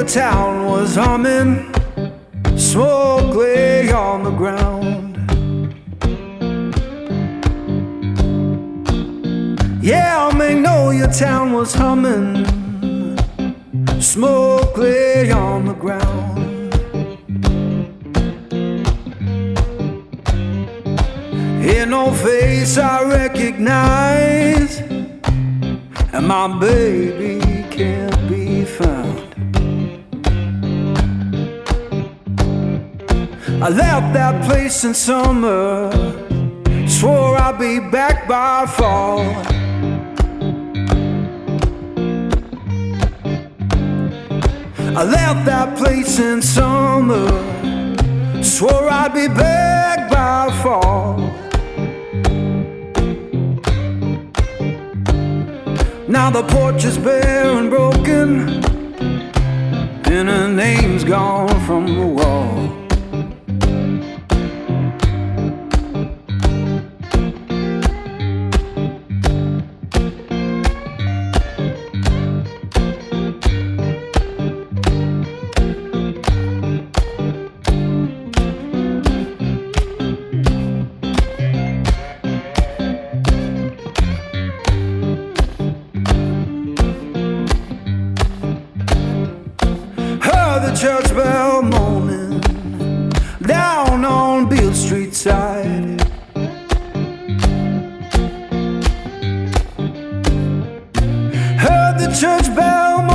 your town was humming, smoke lay on the ground. Yeah, I may know your town was humming, smoke lay on the ground. Ain't no face I recognize, and my baby can't be found. I left that place in summer, swore I'd be back by fall. I left that place in summer, swore I'd be back by fall. Now the porch is bare and broken, and her name's gone from the wall. The church bell moaning down on Beale Street side. Heard the church bell moaning